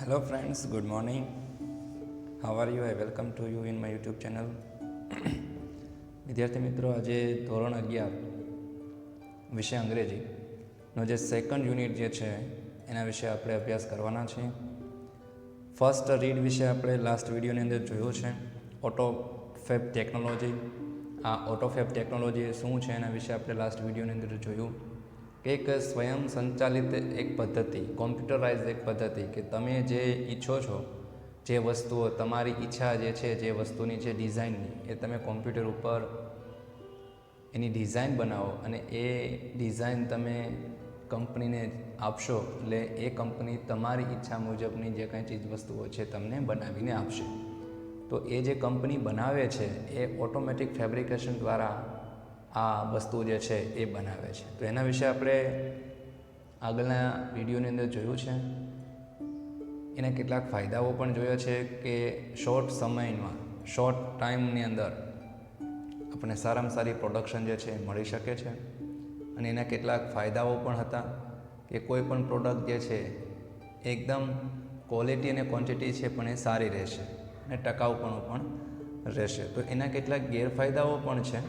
Hello friends, good morning. How are you? I welcome to you in my YouTube channel. વિદ્યાર્થી મિત્રો, આજે ધોરણ 11 વિષય અંગ્રેજીનો જે સેકન્ડ યુનિટ જે છે એના વિશે આપણે અભ્યાસ કરવાના છીએ. ફર્સ્ટ રીડ વિશે આપણે લાસ્ટ વિડીયોની અંદર જોયું છે, ઓટોફેબ ટેકનોલોજી. આ ઓટોફેબ ટેકનોલોજી શું છે એના વિશે આપણે લાસ્ટ વિડીયોની અંદર જોયું કે એક સ્વયં સંચાલિત એક પદ્ધતિ, કોમ્પ્યુટરાઇઝ એક પદ્ધતિ કે તમે જે ઈચ્છો છો, જે વસ્તુઓ તમારી ઈચ્છા જે છે, જે વસ્તુની છે ડિઝાઇનની, એ તમે કોમ્પ્યુટર ઉપર એની ડિઝાઇન બનાવો અને એ ડિઝાઇન તમે કંપનીને આપશો, એટલે એ કંપની તમારી ઈચ્છા મુજબની જે કાંઈ ચીજ વસ્તુઓ છે તમને બનાવીને આપશે. તો એ જે કંપની બનાવે છે એ ઓટોમેટિક ફેબ્રિકેશન દ્વારા આ વસ્તુ જે છે એ બનાવે છે. તો એના વિશે આપણે આગળના વિડીયોની અંદર જોયું છે. એના કેટલાક ફાયદાઓ પણ જોયા છે કે શોર્ટ સમયમાં, શોર્ટ ટાઈમની અંદર આપણને સારામાં સારી પ્રોડક્શન જે છે મળી શકે છે. અને એના કેટલાક ફાયદાઓ પણ હતા કે કોઈ પણ પ્રોડક્ટ જે છે એકદમ ક્વોલિટી અને ક્વોન્ટિટી છે પણ એ સારી રહેશે અને ટકાઉપણું પણ રહેશે. તો એના કેટલાક ગેરફાયદાઓ પણ છે,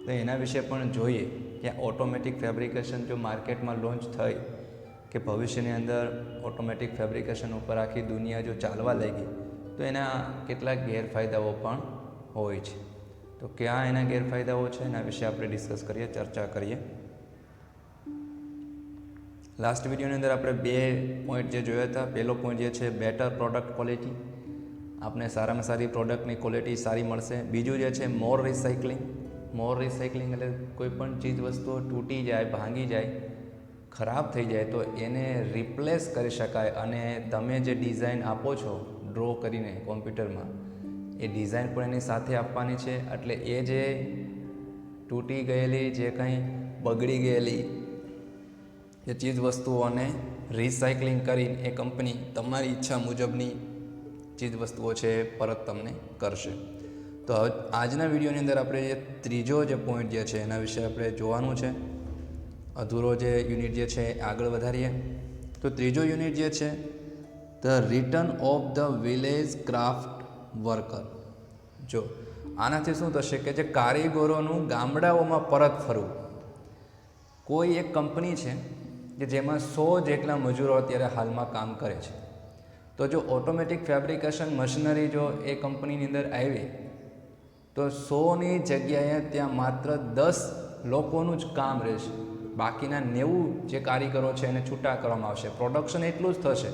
તો એના વિશે પણ જોઈએ કે ઓટોમેટિક ફેબ્રિકેશન જો માર્કેટમાં લોન્ચ થઈ કે ભવિષ્યની અંદર ઓટોમેટિક ફેબ્રિકેશન ઉપર આખી દુનિયા જો ચાલવા લાગી તો એના કેટલાક ગેરફાયદાઓ પણ હોય છે. તો ક્યાં એના ગેરફાયદાઓ છે એના વિશે આપણે ડિસ્કસ કરીએ, ચર્ચા કરીએ. લાસ્ટ વિડીયોની અંદર આપણે 2 પોઈન્ટ જે જોયા હતા. પહેલો પોઈન્ટ જે છે બેટર પ્રોડક્ટ ક્વોલિટી, આપણે સારામાં સારી પ્રોડક્ટની ક્વોલિટી સારી મળશે. બીજું જે છે મોર રિસાયકલિંગ. મોર રિસાયકલિંગ એટલે કોઈ પણ ચીજ વસ્તુઓ તૂટી જાય, ભાંગી જાય, ખરાબ થઈ જાય તો એને રિપ્લેસ કરી શકાય અને તમે જે ડિઝાઇન આપો છો ડ્રો કરીને કોમ્પ્યુટરમાં, એ ડિઝાઇન પણ એની સાથે આપવાની છે. એટલે એ જે તૂટી ગયેલી, જે કંઈ બગડી ગયેલી જે ચીજ વસ્તુઓને રિસાયકલિંગ કરીને એ કંપની તમારી ઈચ્છા મુજબની ચીજ વસ્તુઓ છે એ પરત તમને કરશે. તો હવે આજના વિડીયોની અંદર આપણે જે ત્રીજો જે પોઈન્ટ જે છે એના વિશે આપણે જોવાનું છે. અધૂરો જે યુનિટ જે છે આગળ વધારીએ. તો ત્રીજો યુનિટ જે છે the return of the village craft worker. જો આનાથી શું થશે કે જે કારીગરોનું ગામડાઓમાં પરત ફરવું. કોઈ એક કંપની છે કે જેમાં 100 જેટલા મજૂરો અત્યારે હાલમાં કામ કરે છે. તો જો ઓટોમેટિક ફેબ્રિકેશન મશીનરી જો એ કંપનીની અંદર આવી તો 100ની જગ્યાએ ત્યાં માત્ર 10 લોકોનું જ કામ રહેશે. બાકીના 90 જે કારીગરો છે એને છૂટા કરવામાં આવશે. પ્રોડક્શન એટલું જ થશે,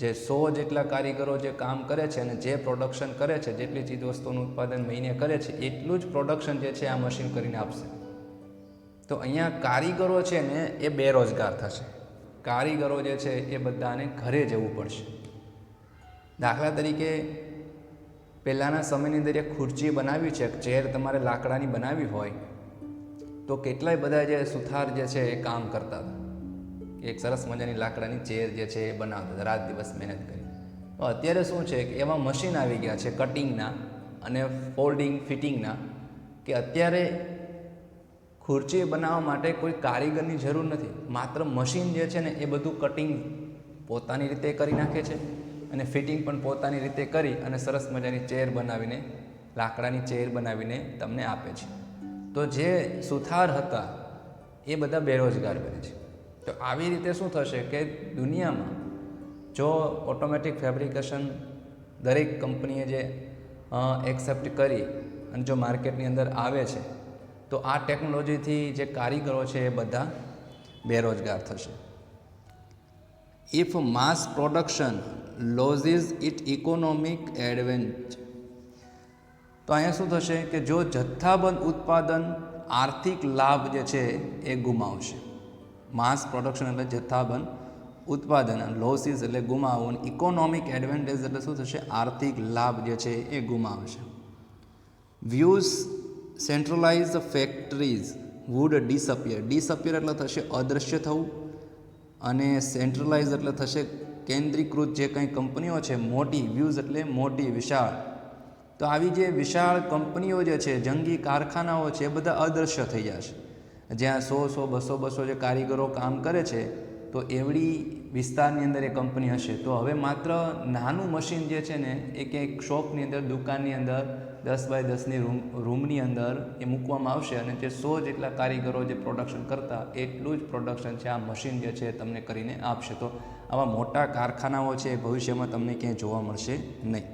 જે 100 જેટલા કારીગરો જે કામ કરે છે અને જે પ્રોડક્શન કરે છે, જેટલી ચીજ વસ્તુનું ઉત્પાદન મહિને કરે છે એટલું જ પ્રોડક્શન જે છે આ મશીન કરીને આપશે. તો અહીંયા કારીગરો છે ને એ બેરોજગાર થશે. કારીગરો જે છે એ બધાને ઘરે જવું પડશે. દાખલા તરીકે પહેલાંના સમયની અંદર એક ખુરચી બનાવી છે, ચેર તમારે લાકડાની બનાવી હોય તો કેટલાય બધા જે સુથાર જે છે એ કામ કરતા હતા. એક સરસ મજાની લાકડાની ચેર જે છે એ બનાવતા હતા, રાત દિવસ મહેનત કરી. તો અત્યારે શું છે કે એવા મશીન આવી ગયા છે કટિંગના અને ફોલ્ડિંગ ફિટિંગના, કે અત્યારે ખુરચી બનાવવા માટે કોઈ કારીગરની જરૂર નથી. માત્ર મશીન જે છે ને એ બધું કટિંગ પોતાની રીતે કરી નાખે છે અને ફિટિંગ પણ પોતાની રીતે કરી અને સરસ મજાની ચેર બનાવીને, લાકડાની ચેર બનાવીને તમને આપે છે. તો જે સુથાર હતા એ બધા બેરોજગાર બને છે. તો આવી રીતે શું થશે કે દુનિયામાં જો ઓટોમેટિક ફેબ્રિકેશન દરેક કંપનીએ જે એક્સેપ્ટ કરી અને જો માર્કેટની અંદર આવે છે તો આ ટેકનોલોજીથી જે કારીગરો છે એ બધા બેરોજગાર થશે. If mass production loses its economic advantage. તો અહીંયા શું થશે કે જો જથ્થાબંધ ઉત્પાદન આર્થિક લાભ જે છે એ ગુમાવશે. માસ પ્રોડક્શન એટલે જથ્થાબંધ ઉત્પાદન, લોસીસ એટલે ગુમાવવું, ઇકોનોમિક એડવાન્ટેજ એટલે શું થશે, આર્થિક લાભ જે છે એ ગુમાવશે. Views centralise factories would disappear. Disappear એટલે થશે અદૃશ્ય થવું અને સેન્ટ્રલાઇઝ એટલે થશે કેન્દ્રીકૃત. જે કંઈ કંપનીઓ છે મોટી, વ્યૂઝ એટલે મોટી, વિશાળ, તો આવી જે વિશાળ કંપનીઓ જે છે, જંગી કારખાનાઓ છે, એ બધા અદૃશ્ય થઈ જશે. જ્યાં 100 200 જે કારીગરો કામ કરે છે તો એવડી વિસ્તારની અંદર એ કંપની હશે. તો હવે માત્ર નાનું મશીન જે છે ને એ ક્યાંક શોપની અંદર, દુકાનની અંદર 10x10ની રૂમની અંદર એ મૂકવામાં આવશે અને જે 100 જેટલા કારીગરો જે પ્રોડક્શન કરતા એટલું જ પ્રોડક્શન છે આ મશીન જે છે તમને કરીને આપશે. તો આવા મોટા કારખાનાઓ છે એ ભવિષ્યમાં તમને ક્યાંય જોવા મળશે નહીં.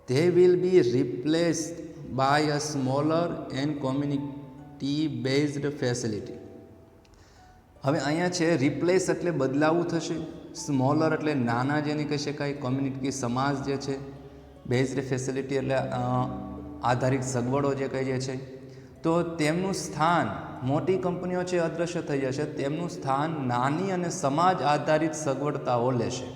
They will be replaced by a smaller and community based facility. હવે અહીંયા છે રિપ્લેસ એટલે બદલાવું થશે, સ્મોલર એટલે નાના જેને કહી શકાય, કોમ્યુનિટી સમાજ જે છે, બેઝડ ફેસિલિટી એટલે આધારિત સગવડો જે કહીએ છે. તો તેમનું સ્થાન, મોટી કંપનીઓ છે અદૃશ્ય થઈ જશે, તેમનું સ્થાન નાની અને સમાજ આધારિત સગવડતાઓ લેશે.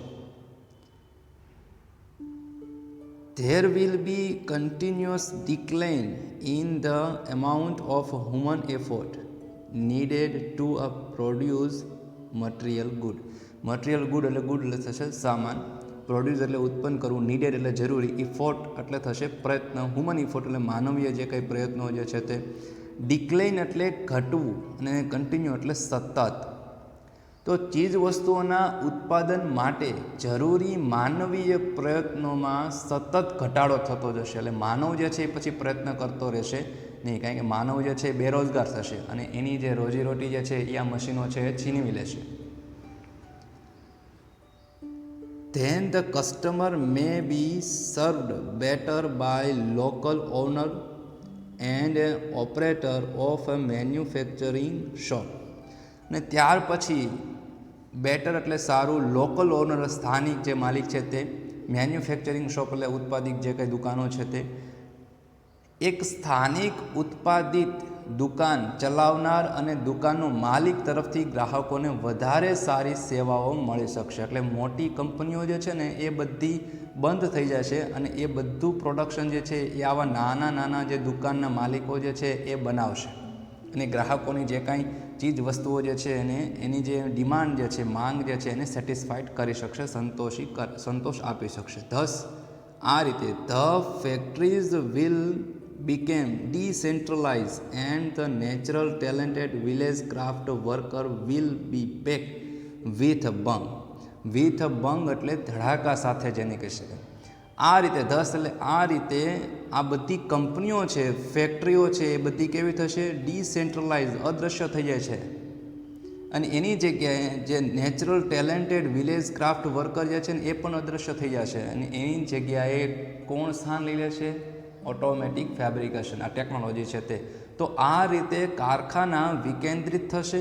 There will be continuous decline in the amount of human effort needed to produce material good. Material good એટલે good એટલે થશે સામાન, પ્રોડ્યુસ એટલે ઉત્પન્ન કરવું, નીડેડ એટલે જરૂરી, ઇફોર્ટ એટલે થશે પ્રયત્ન, હ્યુમન ઇફોર્ટ એટલે માનવીય જે કંઈ પ્રયત્નો જે છે તે, ડિક્લાઇન એટલે ઘટવું અને કન્ટિન્યુ એટલે સતત. તો ચીજ વસ્તુઓના ઉત્પાદન માટે જરૂરી માનવીય પ્રયત્નોમાં સતત ઘટાડો થતો જશે. એટલે માનવ જે છે એ પછી પ્રયત્ન કરતો રહેશે નહીં, કારણ કે માનવ જે છે એ બેરોજગાર થશે અને એની જે રોજીરોટી જે છે એ આ મશીનો છે એ છીનવી લેશે. Then the customer may be served better by local owner and operator of a manufacturing shop. ને ત્યાર પછી બેટર એટલે સારું, લોકલ ઓનર સ્થાનિક જે માલિક છે તે, મેન્યુફેક્ચરિંગ શોપ એટલે ઉત્પાદિત જે કંઈ દુકાનો છે તે, એક સ્થાનિક ઉત્પાદિત દુકાન ચલાવનાર અને દુકાનનો માલિક તરફથી ગ્રાહકોને વધારે સારી સેવાઓ મળી શકશે. એટલે મોટી કંપનીઓ જે છે ને એ બધી બંધ થઈ જશે અને એ બધું પ્રોડક્શન જે છે એ આવા નાના નાના જે દુકાનના માલિકો જે છે એ બનાવશે અને ગ્રાહકોની જે કાંઈ ચીજ વસ્તુઓ જે છે એને એની જે ડિમાન્ડ જે છે, માંગ જે છે એને સેટિસ્ફાઈડ કરી શકશે, સંતોષ આપી શકશે. ધસ આ રીતે the factories will became decentralized and the natural talented village craft worker will be back with a bang. With a bang એટલે ધડાકા સાથે જેને કહી શકાય. આ રીતે ધસ એટલે આ રીતે આ બધી કંપનીઓ છે, ફેક્ટરીઓ છે એ બધી કેવી થશે? ડિસેન્ટ્રલાઇઝ, અદૃશ્ય થઈ જાય છે અને એની જગ્યાએ જે natural talented village craft worker જે છે ને એ પણ અદૃશ્ય થઈ જશે અને એની જગ્યાએ કોણ સ્થાન લઈ લેશે? ઓટોમેટિક ફેબ્રિકેશન, આ ટેકનોલોજી છે તે. તો આ રીતે કારખાના વિકેન્દ્રિત થશે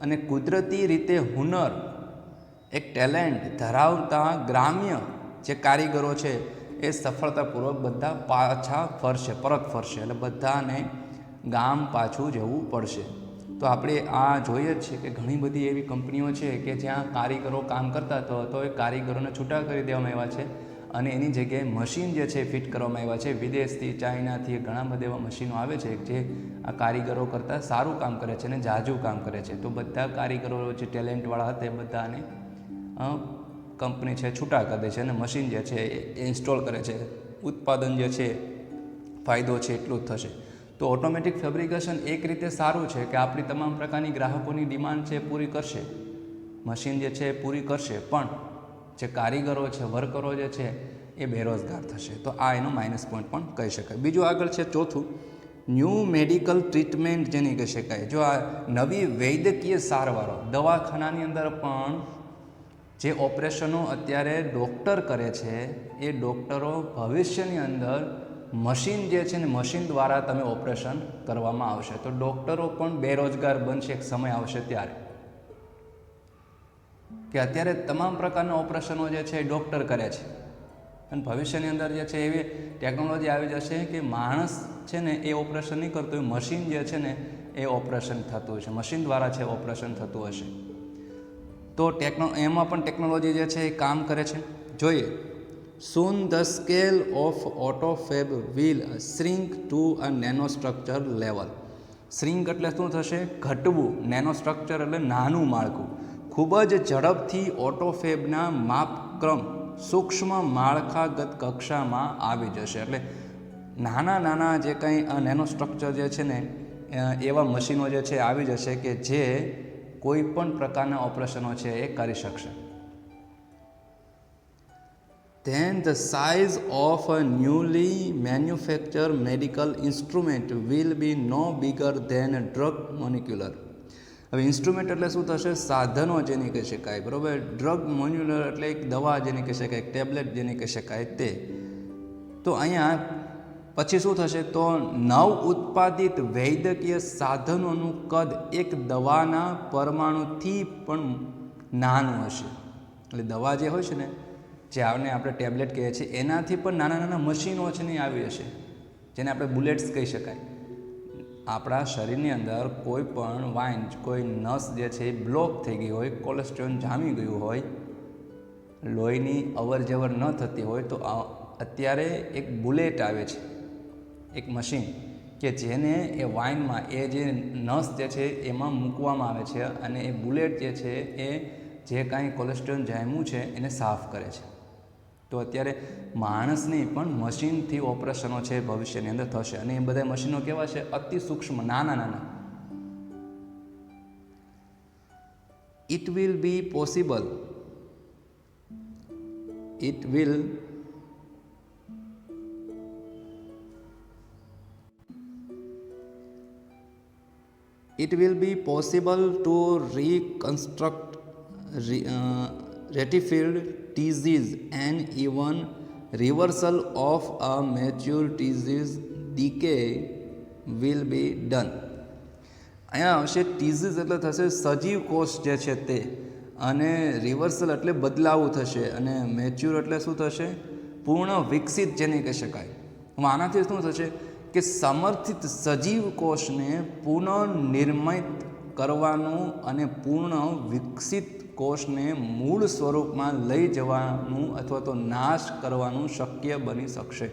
અને કુદરતી રીતે હુનર, એક ટેલેન્ટ ધરાવતા ગ્રામ્ય જે કારીગરો છે એ સફળતાપૂર્વક બધા પાછા પરત ફરશે એટલે બધાને ગામ પાછું જવું પડશે. તો આપણે આ જોઈએ જ છે કે ઘણી બધી એવી કંપનીઓ છે કે જ્યાં કારીગરો કામ કરતા તો એ કારીગરોને છૂટા કરી દેવામાં આવ્યા છે અને એની જગ્યાએ મશીન જે છે ફિટ કરવામાં આવ્યા છે. વિદેશથી, ચાઇનાથી ઘણા બધા એવા મશીનો આવે છે જે આ કારીગરો કરતાં સારું કામ કરે છે અને જાજુ કામ કરે છે. તો બધા કારીગરો જે ટેલેન્ટવાળા હતા એ બધાને કંપની છે છૂટા કરી દે છે અને મશીન જે છે એ ઇન્સ્ટોલ કરે છે. ઉત્પાદન જે છે ફાયદો છે એટલું જ થશે. તો ઓટોમેટિક ફેબ્રિકેશન એક રીતે સારું છે કે આપણી તમામ પ્રકારની ગ્રાહકોની ડિમાન્ડ છે પૂરી કરશે, મશીન જે છે એ પૂરી કરશે, પણ જે કારીગરો છે, વર્કરો જે છે એ બેરોજગાર થશે. તો આ એનો માઇનસ પોઈન્ટ પણ કહી શકાય. બીજું આગળ છે ચોથું, ન્યૂ મેડિકલ ટ્રીટમેન્ટ જેની કહી શકાય. જો આ નવી વૈદ્યકીય સારવારો, દવાખાનાની અંદર પણ જે ઓપરેશનો અત્યારે ડૉક્ટર કરે છે એ ડૉક્ટરો ભવિષ્યની અંદર મશીન જે છે ને મશીન દ્વારા તમે ઓપરેશન કરવામાં આવશે. તો ડૉક્ટરો પણ બેરોજગાર બનશે એક સમય આવશે ત્યારે, કે અત્યારે તમામ પ્રકારના ઓપરેશનો જે છે એ ડૉક્ટર કરે છે અને ભવિષ્યની અંદર જે છે એવી ટેકનોલોજી આવી જશે કે માણસ છે ને એ ઓપરેશન નહીં કરતો, એ મશીન જે છે ને એ ઓપરેશન થતું હશે, મશીન દ્વારા છે ઓપરેશન થતું હશે. તો એમાં પણ ટેકનોલોજી જે છે એ કામ કરે છે. જોઈએ, soon the scale of autofab will shrink to a nanostructure level. shrink એટલે શું થશે? ઘટવું. નેનોસ્ટ્રક્ચર એટલે નાનું માળખું. ખૂબ જ ઝડપથી ઓટોફેબના માપક્રમ સૂક્ષ્મ માળખાગત કક્ષામાં આવી જશે. એટલે નાના નાના જે કંઈ નેનો સ્ટ્રક્ચર જે છે ને એવા મશીનો જે છે આવી જશે કે જે કોઈ પણ પ્રકારના ઓપરેશનો છે એ કરી શકશે. Then the size of a newly manufactured medical instrument will be no bigger than a drug molecular. હવે ઇન્સ્ટ્રુમેન્ટ એટલે શું થશે? સાધનો જેને કહી શકાય, બરાબર. ડ્રગ મોલ્યુલર એટલે એક દવા જેને કહી શકાય, એક ટેબ્લેટ જેને કહી શકાય તે. તો અહીંયા પછી શું થશે? તો નવ ઉત્પાદિત વૈદ્યકીય સાધનોનું કદ એક દવાના પરમાણુથી પણ નાનું હશે. એટલે દવા જે હોય છે ને, જે આપણે ટેબ્લેટ કહીએ છીએ, એનાથી પણ નાના નાના મશીનો છે ને આવી હશે, જેને આપણે બુલેટ્સ કહી શકાય. આપણા શરીરની અંદર કોઈ પણ વાઇન, કોઈ નસ જે છે એ બ્લોક થઈ ગઈ હોય, કોલેસ્ટ્રોલ જામી ગયું હોય, લોહીની અવર જવર ન થતી હોય, તો અત્યારે એક બુલેટ આવે છે, એક મશીન કે જેને એ વાઇનમાં એ જે નસ જે છે એમાં મૂકવામાં આવે છે, અને એ બુલેટ જે છે એ જે કાંઈ કોલેસ્ટ્રોલ જામ્યું છે એને સાફ કરે છે. તો અત્યારે માણસની પણ મશીનથી ઓપરેશનો છે ભવિષ્યની અંદર થશે, અને એ બધા મશીનો કેવા છે? અતિ સૂક્ષ્મ, નાના નાના. It will be possible to reconstruct rectified disease and even reversal of a mature disease decay will be done. અહીંયા આવશે ટીઝીસ એટલે થશે સજીવ કોષ જે છે તે, અને રિવર્સલ એટલે બદલાવું થશે, અને મેચ્યોર એટલે શું થશે? પૂર્ણ વિકસિત જેને કહી શકાય. આનાથી શું થશે કે સમર્થિત સજીવ કોષને પુનઃનિર્મિત કરવાનું અને પૂર્ણ વિકસિત કોષને મૂળ સ્વરૂપમાં લઈ જવાનું અથવા તો નાશ કરવાનું શક્ય બની શકશે.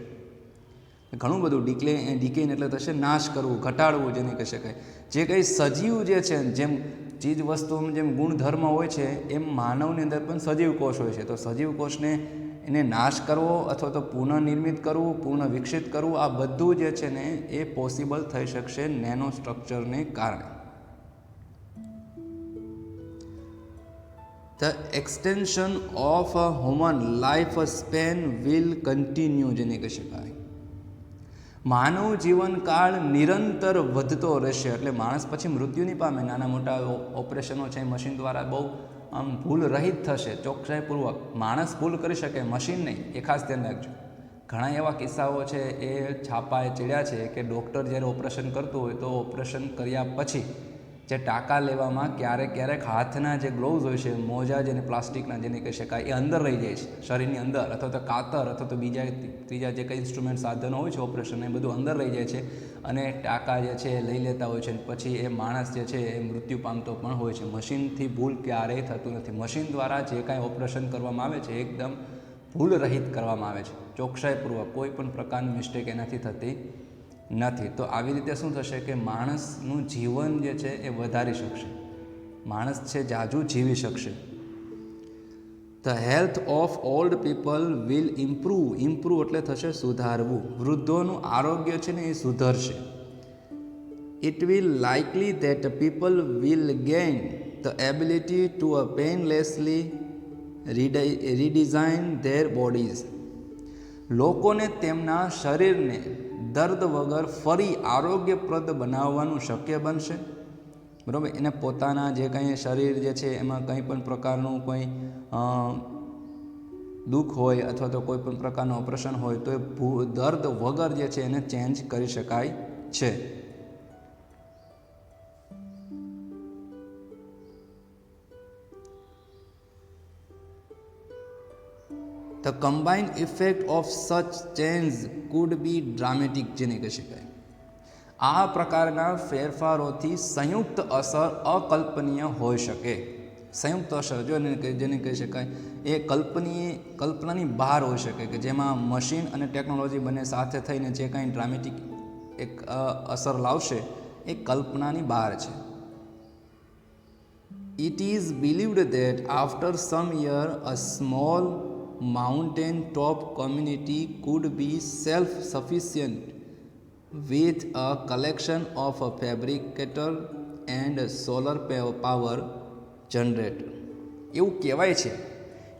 ઘણું બધું ડીકેન એટલે થશે નાશ કરવું, ઘટાડવું જેને કહી શકાય. જે કંઈ સજીવ જે છે, જેમ ચીજ વસ્તુમાં જેમ ગુણધર્મ હોય છે, એમ માનવની અંદર પણ સજીવ કોષ હોય છે. તો સજીવ કોષને એને નાશ કરવો અથવા તો પુનઃનિર્મિત કરવું, પૂર્ણ વિકસિત કરવું, આ બધું જે છે ને એ પોસિબલ થઈ શકશે નેનો સ્ટ્રક્ચરને કારણે. The extension of a human life span will continue જેને કહી શકાય. માનવ જીવનકાળ નિરંતર વધતો રહેશે. એટલે માણસ પછી મૃત્યુ નહીં પામે. નાના મોટા ઓપરેશનો છે મશીન દ્વારા બહુ ભૂલ રહિત થશે, ચોકસાઈપૂર્વક. માણસ ભૂલ કરી શકે, મશીન નહીં, એ ખાસ ધ્યાન રાખજો. ઘણા એવા કિસ્સાઓ છે એ છાપાએ ચડ્યા છે કે ડૉક્ટર જ્યારે ઓપરેશન કરતું હોય તો ઓપરેશન કર્યા પછી જે ટાંકા લેવામાં ક્યારેક હાથના જે ગ્લોવ્સ હોય છે, મોજા જેને પ્લાસ્ટિકના જેને કહી શકાય, એ અંદર રહી જાય છે શરીરની અંદર, અથવા તો કાતર અથવા તો ત્રીજા જે કંઈ ઇન્સ્ટ્રુમેન્ટ સાધનો હોય છે ઓપરેશન, એ બધું અંદર રહી જાય છે, અને ટાંકા જે છે એ લઈ લેતા હોય છે. પછી એ માણસ જે છે એ મૃત્યુ પામતો પણ હોય છે. મશીનથી ભૂલ ક્યારેય થતું નથી. મશીન દ્વારા જે કાંઈ ઓપરેશન કરવામાં આવે છે એકદમ ભૂલ રહિત કરવામાં આવે છે, ચોકસાઈપૂર્વક. કોઈ પણ પ્રકારની મિસ્ટેક એનાથી થતી નથી. તો આવી રીતે શું થશે કે માણસનું જીવન જે છે એ વધારી શકશે, માણસ છે જાજુ જીવી શકશે. The health of old people will improve એટલે થશે સુધારવું. વૃદ્ધોનું આરોગ્ય છે ને એ સુધરશે. It will likely that people will gain the ability to painlessly redesign their bodies. લોકોને તેમના શરીરને દર્દ વગર ફરી આરોગ્યપ્રદ બનાવવાનું શક્ય બનશે. બરાબર. એને પોતાના જે કંઈ શરીર જે છે એમાં કંઈ પણ પ્રકારનું કોઈ દુઃખ હોય અથવા તો કોઈ પણ પ્રકારનું ઓપરેશન હોય તો એ દર્દ વગર જે છે એને ચેન્જ કરી શકાય છે. The combined effect of such change could be dramatic જેને કહી શકાય. આ પ્રકારના ફેરફારોથી સંયુક્ત અસર અકલ્પનીય હોઈ શકે. સંયુક્ત અસર જેને કહી શકાય એ કલ્પનાની બહાર હોઈ શકે, કે જેમાં મશીન અને ટેકનોલોજી બંને સાથે થઈને જે કાંઈ ડ્રામેટિક એક અસર લાવશે એ કલ્પનાની બહાર છે. It is believed that after some year a small mountain top community could be self-sufficient with a collection of fabricators and solar power generator. એવું કહેવાય છે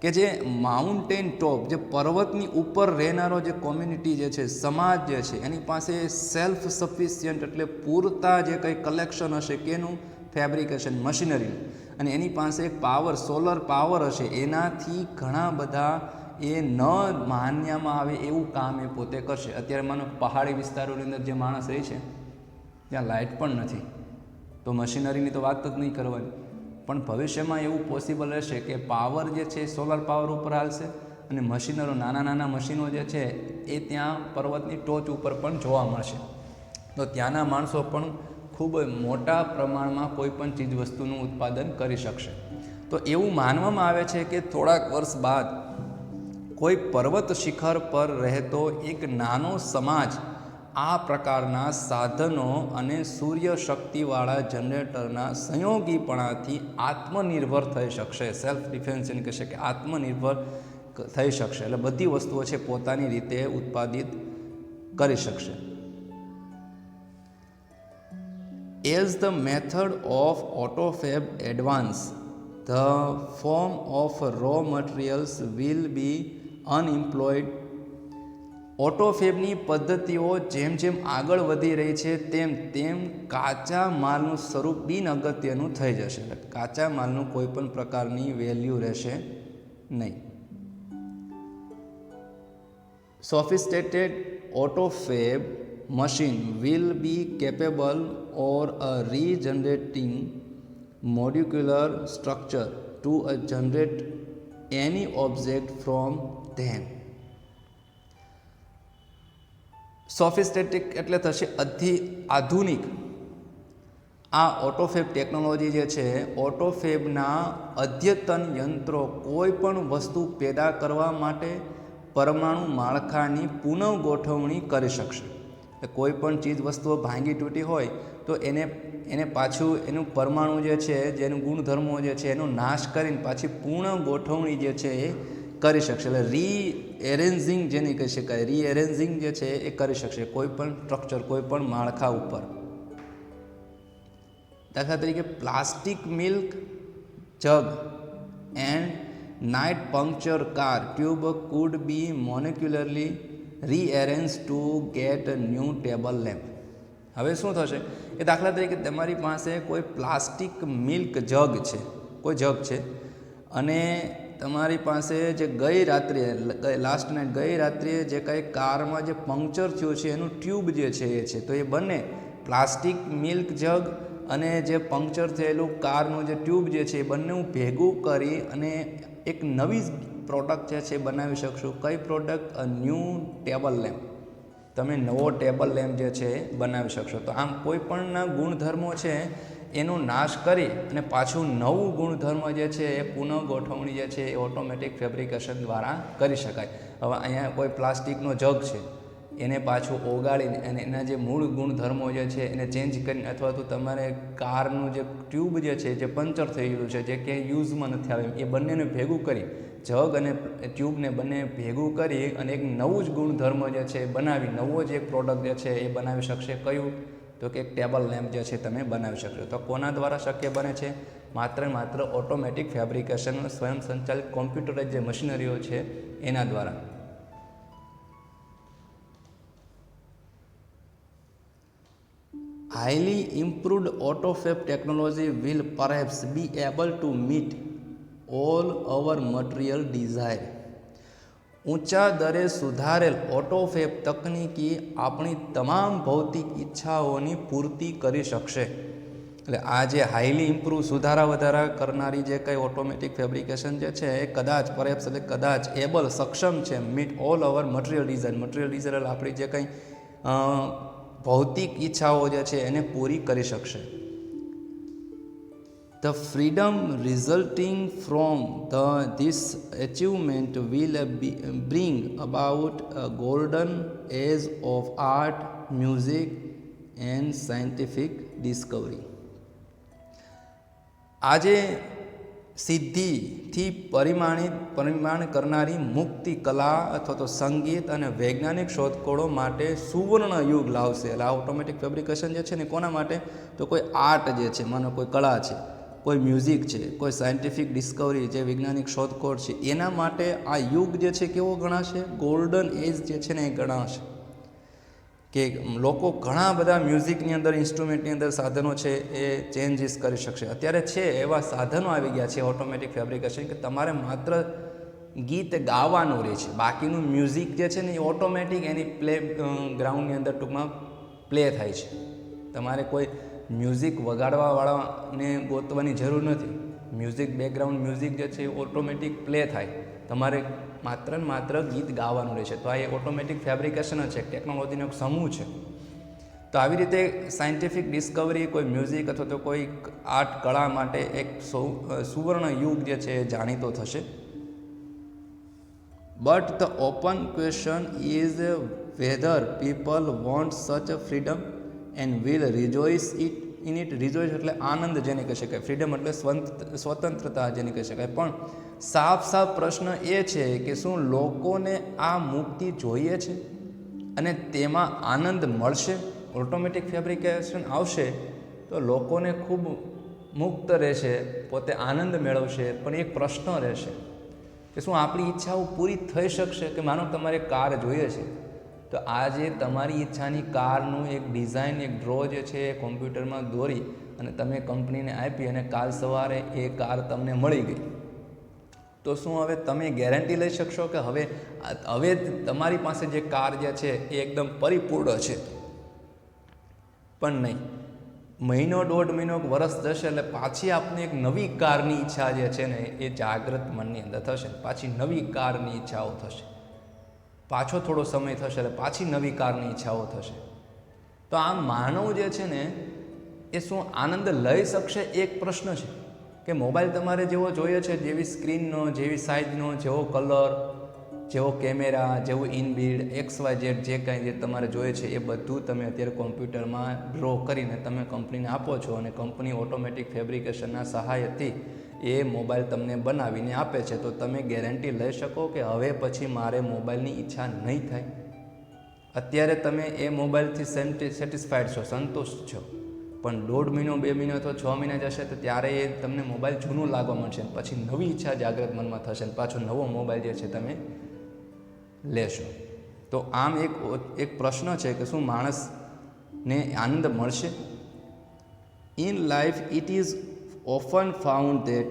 કે જે માઉન્ટેન ટોપ, જે પર્વતની ઉપર રહેનારો જે કોમ્યુનિટી જે છે, સમાજ જે છે, એની પાસે સેલ્ફ સફિશિયન્ટ એટલે પૂરતા જે કંઈ કલેક્શન હશે કેનું, ફેબ્રિકેશન મશીનરીનું, અને એની પાસે પાવર, સોલર પાવર હશે, એનાથી ઘણા બધા એ ન માનવામાં આવે એવું કામ એ પોતે કરશે. અત્યારે માનો પહાડી વિસ્તારોની અંદર જે માણસ રહે છે ત્યાં લાઇટ પણ નથી, તો મશીનરીની તો વાત જ નહીં કરવાની. પણ ભવિષ્યમાં એવું પોસિબલ રહેશે કે પાવર જે છે એ સોલર પાવર ઉપર હાલશે, અને મશીનરો, નાના નાના મશીનો જે છે એ ત્યાં પર્વતની ટોચ ઉપર પણ જોવા મળશે. તો ત્યાંના માણસો પણ ખૂબ મોટા પ્રમાણમાં કોઈ પણ ચીજ વસ્તુનું ઉત્પાદન કરી શકશે. તો એવું માનવામાં આવે છે કે થોડાક વર્ષ બાદ કોઈ પર્વત શિખર પર રહેતો એક નાનો સમાજ આ પ્રકારના સાધનો અને સૂર્ય શક્તિવાળા જનરેટરના સંયોગીપણાથી આત્મનિર્ભર થઈ શકશે. સેલ્ફ ડિફેન્સ એને કહેશે કે આત્મનિર્ભર થઈ શકશે, એટલે બધી વસ્તુઓ છે પોતાની રીતે ઉત્પાદિત કરી શકશે. As the method of autofab advance, the form of raw materials will be unemployed. ઓટોફેબની પદ્ધતિઓ જેમ જેમ આગળ વધી રહી છે તેમ તેમ કાચા માલનું સ્વરૂપ બિન અગત્યનું થઈ જશે. કાચા માલનું કોઈ પણ પ્રકારની વેલ્યુ રહેશે નહીં. Sophisticated autofab machine will be capable or a regenerating molecular structure to generate any object from them. Sophisticated એટલે થશે આધુનિક. આ ઓટોફેબ ટેકનોલોજી જે છે, ઓટોફેબના અદ્યતન યંત્રો કોઈ પણ વસ્તુ પેદા કરવા માટે પરમાણુ માળખાની પુનઃગોઠવણી કરી શકશે. કોઈ પણ ચીજ વસ્તુઓ ભાંગી તૂટી હોય તો એને પાછું એનું પરમાણુ જે છે, જેનું ગુણધર્મો જે છે, એનો નાશ કરીને પાછી પૂર્ણ ગોઠવણી જે છે એ કરી શકશે. એટલે રીએરેન્જિંગ જેને કહી શકાય, રીએરેન્જિંગ જે છે એ કરી શકશે કોઈ પણ સ્ટ્રક્ચર, કોઈ પણ માળખા ઉપર. દાખલા તરીકે plastic milk jug and night puncture car tube could be molecularly rearranged to get a new table lamp. હવે શું થશે એ દાખલા તરીકે તમારી પાસે કોઈ પ્લાસ્ટિક મિલ્ક જગ છે, કોઈ જગ છે, અને તમારી પાસે જે ગઈ રાત્રે જે કંઈ કારમાં જે પંક્ચર થયું છે એનું ટ્યુબ જે છે એ છે, તો એ બંને પ્લાસ્ટિક મિલ્ક જગ અને જે પંક્ચર થયેલું કારનું જે ટ્યુબ જે છે એ બંને હું ભેગું કરી અને એક નવી પ્રોડક્ટ જે છે બનાવી શકશું. કઈ product? A new table lamp. તમે નવો ટેબલ લેમ્પ જે છે બનાવી શકશો. તો આમ કોઈ પણના ગુણધર્મો છે એનો નાશ કરી અને પાછું નવું ગુણધર્મ જે છે એ પુનઃ ગોઠવણી જે છે એ ઓટોમેટિક ફેબ્રિકેશન દ્વારા કરી શકાય. હવે અહીંયા કોઈ પ્લાસ્ટિકનો જગ છે, એને પાછું ઓગાળીને અને એના જે મૂળ ગુણધર્મો જે છે એને ચેન્જ કરીને, અથવા તો તમારે કારનું જે ટ્યુબ જે છે જે પંચર થઈ ગયું છે, જે ક્યાંય યુઝમાં નથી આવે, એ બંનેને ભેગું કરી, જગ અને ટ્યુબને બંને ભેગું કરી અને એક નવું જ ગુણધર્મ જે છે એ બનાવી, નવો જ એક પ્રોડક્ટ જે છે એ બનાવી શકશે. કયું? તો કે એક ટેબલ લેમ્પ જે છે તમે બનાવી શકશો. તો કોના દ્વારા શક્ય બને છે? માત્ર ઓટોમેટિક ફેબ્રિકેશન, સ્વયં સંચાલિત કોમ્પ્યુટરાઇઝ જે મશીનરીઓ છે એના દ્વારા. Highly improved autofab technology will perhaps be able to meet all our material desire. ઊંચા દરે સુધારેલ ઓટોફેબ તકનીકી આપણી તમામ ભૌતિક ઈચ્છાઓની પૂર્તિ કરી શકશે. એટલે આ જે હાઈલી ઇમ્પ્રૂવ, સુધારા વધારા કરનારી જે કંઈ ઓટોમેટિક ફેબ્રિકેશન જે છે એ કદાચ પરહેપ્સ એટલે કદાચ એબલ, સક્ષમ છે મીટ ઓલ અવર મટીરિયલ ડિઝાઇન. મટીરિયલ ડિઝાઇન એટલે આપણી જે કંઈ ભૌતિક ઈચ્છાઓ જે છે એને પૂરી કરી શકશે. The freedom resulting from this achievement will bring about a golden age of art, music and scientific discovery. આજે સિદ્ધિથી પરિમાણ કરનારી મુક્તિ કલા અથવા તો સંગીત અને વૈજ્ઞાનિક શોધખોળો માટે સુવર્ણ યુગ લાવશે. એટલે આ ઓટોમેટિક ફેબ્રિકેશન જે છે ને કોના માટે? તો કોઈ આર્ટ જે છે, માનો કોઈ કળા છે, કોઈ મ્યુઝિક છે, કોઈ સાયન્ટિફિક ડિસ્કવરી જે વૈજ્ઞાનિક શોધખોળ છે, એના માટે આ યુગ જે છે કેવો ગણાશે? ગોલ્ડન એજ જે છે ને એ ગણાશે. કે લોકો ઘણા બધા મ્યુઝિકની અંદર, ઇન્સ્ટ્રુમેન્ટની અંદર સાધનો છે એ ચેન્જીસ કરી શકશે. અત્યારે છે એવા સાધનો આવી ગયા છે ઓટોમેટિક ફેબ્રિકેશન કે તમારે માત્ર ગીત ગાવાનું રહે છે, બાકીનું મ્યુઝિક જે છે ને એ ઓટોમેટિક એની પ્લે ગ્રાઉન્ડની અંદર ટૂંકમાં પ્લે થાય છે. તમારે કોઈ મ્યુઝિક વગાડવાવાળાને ગોતવાની જરૂર નથી. મ્યુઝિક બેકગ્રાઉન્ડ મ્યુઝિક જે છે એ ઓટોમેટિક પ્લે થાય, તમારે માત્ર ને માત્ર ગીત ગાવાનું રહેશે. તો આ એક ઓટોમેટિક ફેબ્રિકેશન જ છે, ટેકનોલોજીનો એક સમૂહ છે. તો આવી રીતે સાયન્ટિફિક ડિસ્કવરી, કોઈ મ્યુઝિક અથવા તો કોઈ આર્ટ કળા માટે એક સુવર્ણ યુગ જે છે એ જાણીતો થશે. But the open question is whether people want such freedom and will rejoice in it. Rejoice એટલે આનંદ જેને કહી શકાય, ફ્રીડમ એટલે સ્વતંત્રતા જેને કહી શકાય. પણ સાફ પ્રશ્ન એ છે કે શું લોકોને આ મુક્તિ જોઈએ છે અને તેમાં આનંદ મળશે? ઓટોમેટિક ફેબ્રિકેશન આવશે તો લોકોને ખૂબ મુક્ત રહેશે, પોતે આનંદ મેળવશે. પણ એક પ્રશ્ન રહેશે કે શું આપણી ઈચ્છાઓ પૂરી થઈ શકશે? કે માનો તમારે કાર જોઈએ છે, તો આજે તમારી ઈચ્છાની કારનું એક ડિઝાઇન, એક ડ્રો જે છે એ કોમ્પ્યુટરમાં દોરી અને તમે કંપનીને આપી અને કાલ સવારે એ કાર તમને મળી ગઈ. તો શું હવે તમે ગેરંટી લઈ શકશો કે હવે તમારી પાસે જે કાર જે છે એ એકદમ પરિપૂર્ણ છે? પણ નહીં. મહિનો, દોઢ મહિનો, વરસ જશે એટલે પાછી આપને એક નવી કારની ઈચ્છા જે છે ને એ જાગૃત મનની અંદર થશે. પાછી નવી કારની ઈચ્છાઓ થશે. પાછો થોડો સમય થશે એટલે પાછી નવી કારની ઈચ્છાઓ થશે. તો આ માનવ જે છે ને એ શું આનંદ લઈ શકશે? એક પ્રશ્ન છે કે મોબાઈલ તમારે જેવો જોઈએ છે, જેવી સ્ક્રીનનો, જેવી સાઇઝનો, જેવો કલર, જેવો કેમેરા, જેવું ઇનબિલ્ડ XYZ જે કાંઈ જે તમારે જોઈએ છે એ બધું તમે અત્યારે કોમ્પ્યુટરમાં ડ્રો કરીને તમે કંપનીને આપો છો અને કંપની ઓટોમેટિક ફેબ્રિકેશનના સહાયથી એ મોબાઈલ તમને બનાવીને આપે છે. તો તમે ગેરંટી લઈ શકો કે હવે પછી મારે મોબાઈલની ઈચ્છા નહીં થાય? અત્યારે તમે એ મોબાઈલથી સેટિસ્ફાઈડ છો, સંતુષ્ટ છો, પણ 1.5 મહિનો, 2 મહિનો અથવા 6 મહિના જશે તો ત્યારે એ તમને મોબાઈલ જૂનું લાગવા મળશે. પછી નવી ઈચ્છા જાગૃત મનમાં થશે, પાછો નવો મોબાઈલ જે છે તમે લેશો. તો આમ એક પ્રશ્ન છે કે શું માણસને આનંદ મળશે? In life it is often found that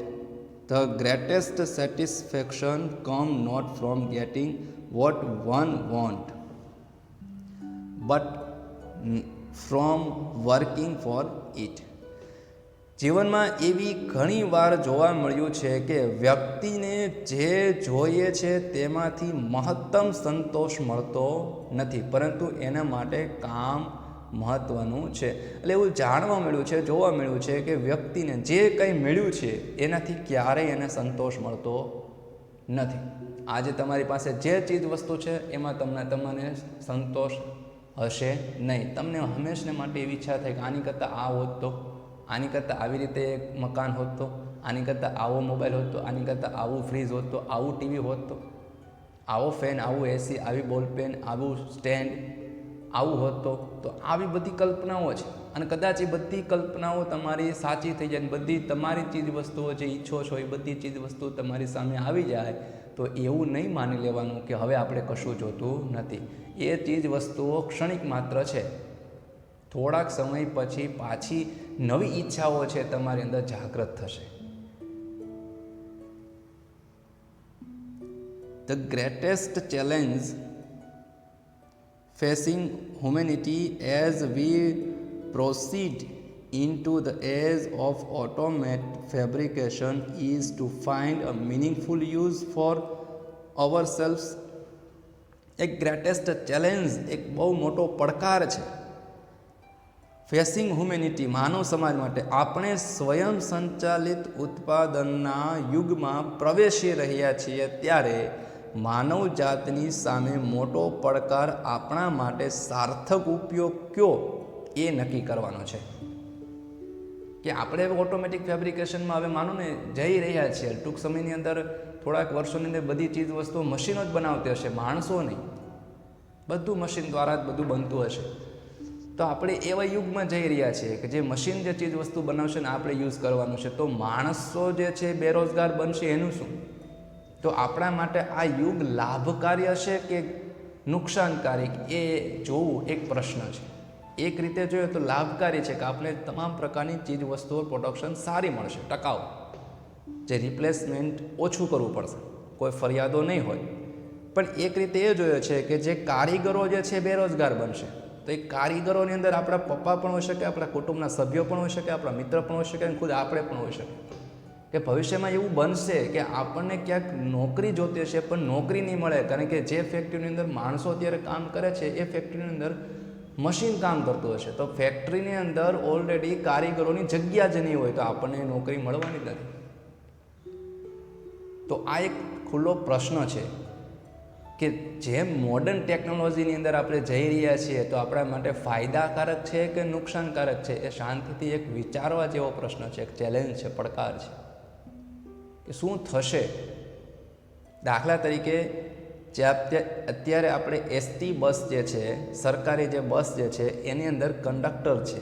the greatest satisfaction come not from getting what one want but from working for it. જીવનમાં એવી ઘણી વાર જોવા મળ્યું છે કે વ્યક્તિને જે જોઈએ છે તેમાંથી મહત્તમ સંતોષ મળતો નથી, પરંતુ એના માટે કામ મહત્ત્વનું છે. એટલે એવું જાણવા મળ્યું છે, જોવા મળ્યું છે કે વ્યક્તિને જે કંઈ મળ્યું છે એનાથી ક્યારેય એને સંતોષ મળતો નથી. આજે તમારી પાસે જે ચીજ વસ્તુ છે એમાં તમને સંતોષ હશે નહીં. તમને હંમેશને માટે એવી ઈચ્છા થાય કે આની કરતાં આ હોત તો, આની કરતાં આવી રીતે એક મકાન હોત તો, આની કરતાં આવો મોબાઈલ હોત તો, આની કરતાં આવું ફ્રીજ હોત તો, આવું ટીવી હોત તો, આવો ફેન, આવું એસી, આવી બોલપેન, આવું સ્ટેન્ડ, આવું હોત તો. તો આવી બધી કલ્પનાઓ છે અને કદાચ એ બધી કલ્પનાઓ તમારી સાચી થઈ જાય, બધી તમારી ચીજ વસ્તુઓ જે ઈચ્છો છો એ બધી ચીજ વસ્તુઓ તમારી સામે આવી જાય તો એવું નહીં માની લેવાનું કે હવે આપણે કશું જોતું નથી. એ ચીજ વસ્તુઓ ક્ષણિક માત્ર છે. થોડાક સમય પછી પાછી નવી ઈચ્છાઓ છે તમારી અંદર જાગૃત થશે. The greatest challenge facing humanity as we proceed into the age of automated fabrication is to find a meaningful use for ourselves. એક ગ્રેટેસ્ટ ચેલેન્જ, એક બહુ મોટો પડકાર છે ફેસિંગ હ્યુમેનિટી, માનવ સમાજ માટે. આપણે સ્વયં સંચાલિત ઉત્પાદનના યુગમાં પ્રવેશી રહ્યા છીએ ત્યારે માનવ જાતની સામે મોટો પડકાર આપણા માટે સાર્થક ઉપયોગ કયો એ નક્કી કરવાનો છે. કે આપણે ઓટોમેટિક ફેબ્રિકેશનમાં હવે માનો ને જઈ રહ્યા છીએ. ટૂંક સમયની અંદર થોડાક વર્ષોની અંદર બધી ચીજ વસ્તુઓ મશીનો જ બનાવતી હશે, માણસો નહીં. બધું મશીન દ્વારા જ બધું બનતું હશે. તો આપણે એવા યુગમાં જઈ રહ્યા છીએ કે જે મશીન જે ચીજ વસ્તુ બનાવશે ને આપણે યુઝ કરવાનું છે. તો માણસો જે છે બેરોજગાર બનશે એનું શું? તો આપણા માટે આ યુગ લાભકારી હશે કે નુકસાનકારી એ જોવું એક પ્રશ્ન છે. એક રીતે જોઈએ તો લાભકારી છે કે આપણે તમામ પ્રકારની ચીજ વસ્તુઓ પ્રોડક્શન સારી મળશે, ટકાઉ, જે રિપ્લેસમેન્ટ ઓછું કરવું પડશે, કોઈ ફરિયાદો નહીં હોય. પણ એક રીતે એ જોયો છે કે જે કારીગરો જે છે બેરોજગાર બનશે. તો એ કારીગરોની અંદર આપણા પપ્પા પણ હોઈ શકે, આપણા કુટુંબના સભ્યો પણ હોઈ શકે, આપણા મિત્ર પણ હોઈ શકે અને ખુદ આપણે પણ હોઈ શકે. કે ભવિષ્યમાં એવું બનશે કે આપણને ક્યાંક નોકરી જોતી હશે પણ નોકરી નહીં મળે, કારણ કે જે ફેક્ટરીની અંદર માણસો અત્યારે કામ કરે છે એ ફેક્ટરીની અંદર મશીન કામ કરતું હશે. તો ફેક્ટરીની અંદર ઓલરેડી કારીગરોની જગ્યા જ નહીં હોય તો આપણને નોકરી મળવાની જ નથી. તો આ એક ખુલ્લો પ્રશ્ન છે કે જેમ મોડર્ન ટેકનોલોજીની અંદર આપણે જઈ રહ્યા છીએ તો આપણા માટે ફાયદાકારક છે કે નુકસાનકારક છે, એ શાંતિથી એક વિચારવા જેવો પ્રશ્ન છે, એક ચેલેન્જ છે, પડકાર છે કે શું થશે. દાખલા તરીકે જે અત્યારે આપણે એસટી બસ જે છે, સરકારી જે બસ જે છે એની અંદર કંડક્ટર છે.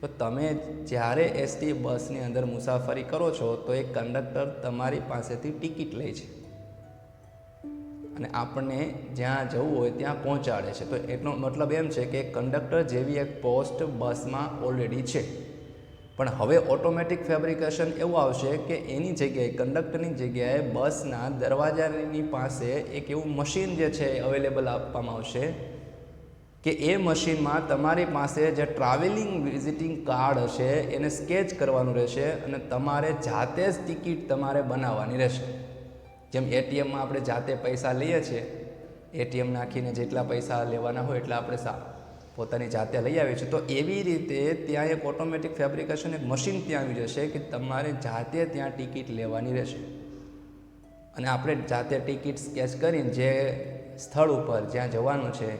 તો તમે જ્યારે એસટી બસની અંદર મુસાફરી કરો છો તો એ કંડક્ટર તમારી પાસેથી ટિકિટ લે છે અને આપણને જ્યાં જવું હોય ત્યાં પહોંચાડે છે. તો એટલો મતલબ એમ છે કે કંડક્ટર જેવી એક પોસ્ટ બસમાં ઓલરેડી છે. પણ હવે ઓટોમેટિક ફેબ્રિકેશન એવું આવશે કે એની જગ્યાએ, કંડક્ટરની જગ્યાએ બસના દરવાજાની પાસે એક એવું મશીન જે છે અવેલેબલ આપવામાં આવશે કે એ મશીનમાં તમારી પાસે જે ટ્રાવેલિંગ વિઝિટિંગ કાર્ડ હશે એને સ્કેચ કરવાનું રહેશે અને તમારે જાતે જ ટિકિટ તમારે બનાવવાની રહેશે. જેમ એટીએમમાં આપણે જાતે પૈસા લઈએ છીએ, એટીએમ નાખીને જેટલા પૈસા લેવાના હોય એટલા આપણે પોતાની જાતે લઈ આવીએ છીએ. તો એવી રીતે ત્યાં એક ઓટોમેટિક ફેબ્રિકેશન એક મશીન ત્યાં આવી જશે કે તમારે જાતે ત્યાં ટિકિટ લેવાની રહેશે અને આપણે જાતે ટિકિટ સ્કેચ કરીને જે સ્થળ ઉપર જ્યાં જવાનું છે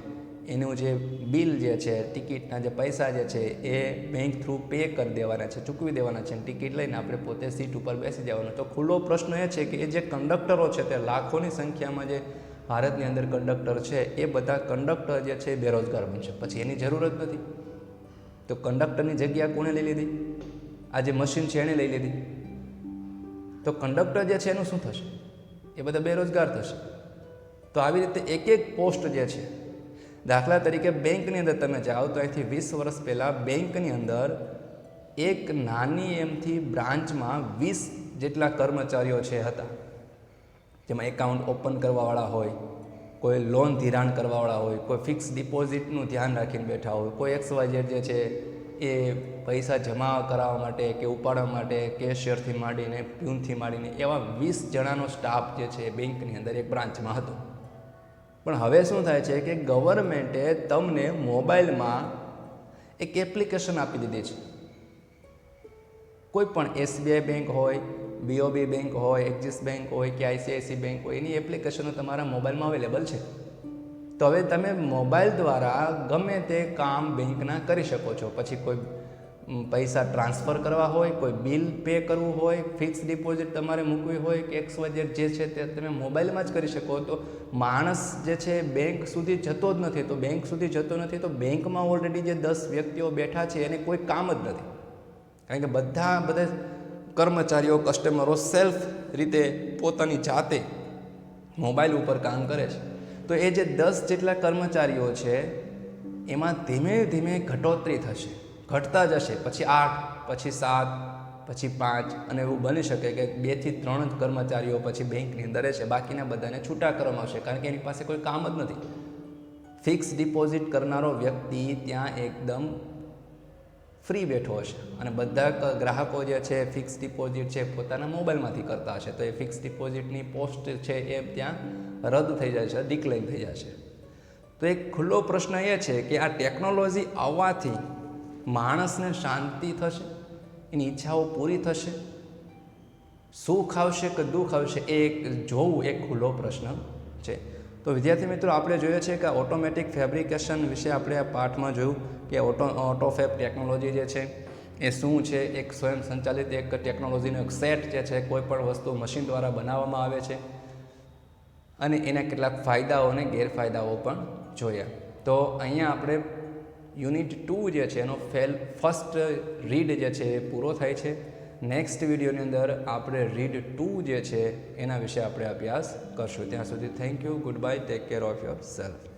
એનું જે બિલ જે છે, ટિકિટના જે પૈસા જે છે એ બેંક થ્રુ પે કરી દેવાના છે, ચૂકવી દેવાના છે અને ટિકિટ લઈને આપણે પોતે સીટ ઉપર બેસી જવાનું. તો ખુલ્લો પ્રશ્ન એ છે કે એ જે કંડક્ટરો છે તે લાખોની સંખ્યામાં જે ભારતની અંદર કંડક્ટર છે એ બધા કંડક્ટર જે છે એ બેરોજગાર બનશે. પછી એની જરૂર જ નથી. તો કંડક્ટરની જગ્યા કોણે લઈ લીધી? આ જે મશીન છે એણે લઈ લીધી. તો કંડક્ટર જે છે એનું શું થશે? એ બધા બેરોજગાર થશે. તો આવી રીતે એક એક પોસ્ટ જે છે, દાખલા તરીકે બેંકની અંદર તમે જાઓ તો અહીંથી 20 વર્ષ પહેલાં બેંકની અંદર એક નાની એમથી બ્રાન્ચમાં 20 જેટલા કર્મચારીઓ છે હતા, જેમાં એકાઉન્ટ ઓપન કરવાવાળા હોય, કોઈ લોન ધિરાણ કરવાવાળા હોય, કોઈ ફિક્સ ડિપોઝિટનું ધ્યાન રાખીને બેઠા હોય, કોઈ XYZ જે છે એ પૈસા જમા કરાવવા માટે કે ઉપાડવા માટે કેશિયરથી માંડીને પ્યુનથી માંડીને એવા 20 જણાનો સ્ટાફ જે છે બેંકની અંદર એક બ્રાન્ચમાં હતો. પણ હવે શું થાય છે કે ગવર્મેન્ટે તમને મોબાઈલમાં એક એપ્લિકેશન આપી દીધી છે. કોઈ પણ SBI બેંક હોય, BOB બેંક હોય, એક્સિસ બેંક હોય કે ICICI બેંક હોય, એની એપ્લિકેશનો તમારા મોબાઈલમાં અવેલેબલ છે. તો હવે તમે મોબાઈલ દ્વારા ગમે તે કામ બેંકના કરી શકો છો. પછી કોઈ પૈસા ટ્રાન્સફર કરવા હોય, કોઈ બિલ પે કરવું હોય, ફિક્સ ડિપોઝિટ તમારે મૂકવી હોય કે XYZ જે છે તે તમે મોબાઈલમાં જ કરી શકો. તો માણસ જે છે બેંક સુધી જતો જ નથી. તો બેંક સુધી જતો નથી તો બેંકમાં ઓલરેડી જે 10 વ્યક્તિઓ બેઠા છે એને કોઈ કામ જ નથી, કારણ કે બધા કર્મચારીઓ, કસ્ટમરો સેલ્ફ રીતે પોતાની જાતે મોબાઈલ ઉપર કામ કરે છે. તો એ જે 10 જેટલા કર્મચારીઓ છે એમાં ધીમે ધીમે ઘટોતરી થશે, ઘટતા જશે. પછી 8, પછી 7, પછી 5 અને એવું બની શકે કે 2 થી 3 જ કર્મચારીઓ પછી બેંકની અંદર રહેશે, બાકીના બધાને છૂટા કરવામાં આવશે, કારણ કે એની પાસે કોઈ કામ જ નથી. ફિક્સ ડિપોઝિટ કરનારો વ્યક્તિ ત્યાં એકદમ ફ્રી બેઠો હશે અને બધા ગ્રાહકો જે છે ફિક્સ ડિપોઝિટ છે પોતાના મોબાઈલમાંથી કરતા હશે. તો એ ફિક્સ ડિપોઝિટની પોસ્ટ છે એ ત્યાં રદ થઈ જશે, ડિક્લાઇન થઈ જશે. તો એક ખુલ્લો પ્રશ્ન એ છે કે આ ટેકનોલોજી આવવાથી માણસને શાંતિ થશે, એની ઈચ્છાઓ પૂરી થશે, સુખ આવશે કે દુઃખ આવશે એ જોવું એક ખુલ્લો પ્રશ્ન છે. તો વિદ્યાર્થી મિત્રો, આપણે જોઈએ છે કે ઓટોમેટિક ફેબ્રિકેશન વિશે આપણે આ પાઠમાં જોયું કે ઓટોફેબ ટેકનોલોજી જે છે એ શું છે, એક સ્વયં સંચાલિત એક ટેકનોલોજીનો એક સેટ જે છે, કોઈ પણ વસ્તુ મશીન દ્વારા બનાવવામાં આવે છે અને એના કેટલાક ફાયદાઓ અને ગેરફાયદાઓ પણ જોયા. તો અહીંયા આપણે યુનિટ 2 જે છે એનો ફર્સ્ટ રીડ જે છે એ પૂરો થાય છે. નેક્સ્ટ વિડીયોની અંદર આપણે રીડ 2 જે છે એના વિશે આપણે અભ્યાસ કરશું. ત્યાં સુધી thank you, good bye, take care of your self.